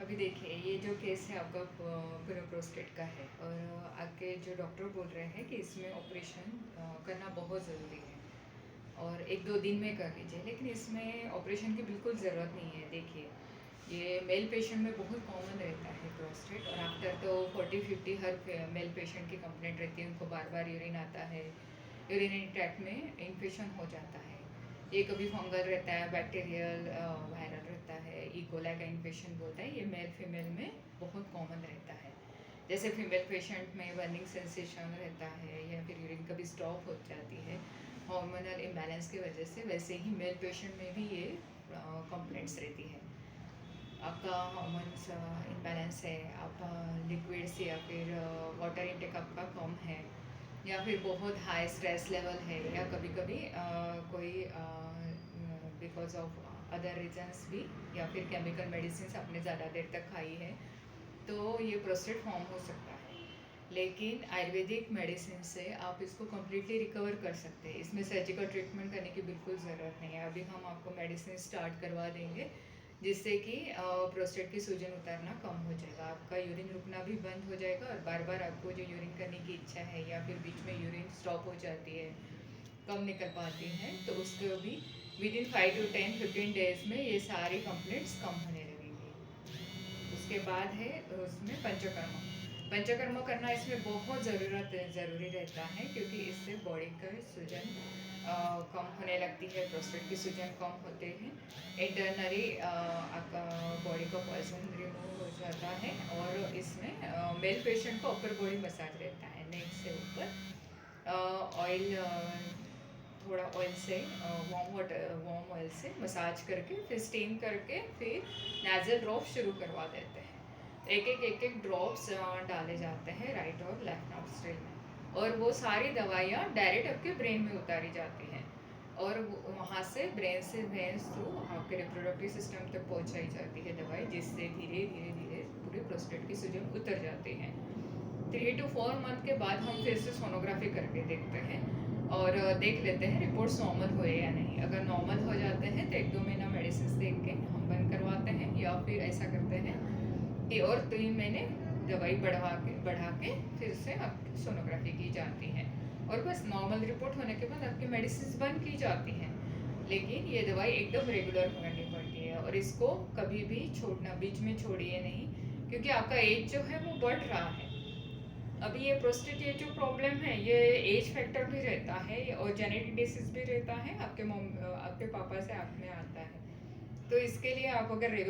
अभी देखिए ये जो केस है आपका पूरा प्रोस्टेट का है और आपके जो डॉक्टर बोल रहे हैं कि इसमें ऑपरेशन करना बहुत ज़रूरी है और 1-2 दिन में कर लीजिए, लेकिन इसमें ऑपरेशन की बिल्कुल ज़रूरत नहीं है। देखिए ये मेल पेशेंट में बहुत कॉमन रहता है प्रोस्टेट, और आफ्टर तो 40-50 हर मेल पेशेंट की कंप्लेंट रहती है, उनको बार बार यूरिन आता है, यूरिनरी ट्रैक्ट में इन्फेक्शन हो जाता है। ये कभी फंगल रहता है, बैक्टीरियल, वायरल रहता है, इकोला का इन्फेक्शन बोलता है। ये मेल फीमेल में बहुत कॉमन रहता है। जैसे फीमेल पेशेंट में बर्निंग सेंसेशन रहता है या फिर यूरिन कभी स्टॉप हो जाती है हार्मोनल इम्बैलेंस की वजह से, वैसे ही मेल पेशेंट में भी ये कंप्लेंट्स रहती है। आपका हार्मोन्स इम्बैलेंस है, आप लिक्विड्स या फिर वाटर इंटेक आपका कम है, या फिर बहुत हाई स्ट्रेस लेवल है, या कभी कभी कोई बिकॉज ऑफ अदर रीजंस भी, या फिर केमिकल मेडिसिन आपने ज़्यादा देर तक खाई है, तो ये प्रोस्टेट फॉर्म हो सकता है। लेकिन आयुर्वेदिक मेडिसिन से आप इसको कम्प्लीटली रिकवर कर सकते हैं। इसमें सर्जिकल ट्रीटमेंट करने की बिल्कुल ज़रूरत नहीं है। अभी हम आपको मेडिसिन स्टार्ट करवा देंगे जिससे कि प्रोस्टेट की सूजन उतारना कम हो जाएगा, आपका यूरिन रुकना भी बंद हो जाएगा, और बार बार आपको जो यूरिन करने की इच्छा है या फिर बीच में यूरिन स्टॉप हो जाती है, कम निकल पाती है, तो उसको भी विदिन 5 to 10-15 डेज में ये सारी कंप्लेंट्स कम होने लगेंगी। उसके बाद है उसमें पंचकर्म। पंचकर्म करना इसमें बहुत ज़रूरी रहता है, क्योंकि इससे बॉडी का सूजन कम होने लगती है, प्रोस्टेट की सूजन कम होते हैं, इंटरनली आपका बॉडी का पॉइजन रिमूव हो जाता है, और इसमें मेल पेशेंट का अपर बॉडी मसाज रहता है, नेक से ऊपर ऑयल, थोड़ा ऑयल से वार्म ऑयल से मसाज करके फिर स्टीम करके फिर नेज़ल ड्रॉप शुरू करवा देते हैं। एक एक ड्रॉप्स डाले जाते हैं राइट और लेफ्ट नॉस्ट्रिल में, और वो सारी दवाइयाँ डायरेक्ट आपके ब्रेन में उतारी जाती हैं, और वहाँ से ब्रेन से वेन्स थ्रू आपके रिप्रोडक्टिव सिस्टम तक पहुँचाई जाती है दवाई, जिससे धीरे धीरे धीरे पूरे प्रोस्टेट की सूजन उतर जाती है। 3 to 4 मंथ के बाद हम फिर से सोनोग्राफी करके देखते हैं और देख लेते हैं रिपोर्ट्स नॉर्मल हुए या नहीं। अगर नॉर्मल हो जाते हैं तो 1-2 महीना मेडिसिन देख के हम बंद करवाते हैं, या फिर ऐसा करते हैं कि और 3 महीने दवाई बढ़ा के फिर से आपकी सोनोग्राफी की जाती है, और बस नॉर्मल रिपोर्ट होने के बाद आपकी मेडिसिन बंद की जाती हैं। लेकिन ये दवाई एकदम रेगुलर करनी पड़ती है, और इसको कभी भी छोड़ना, बीच में छोड़िए नहीं, क्योंकि आपका एज जो है वो बढ़ रहा है। अभी ये प्रोस्टेट, ये जो प्रॉब्लम है, ये एज फैक्टर भी रहता है और जेनेटिक डिसीज भी रहता है, आपके पापा से आप में आता है। तो इसके लिए आप अगर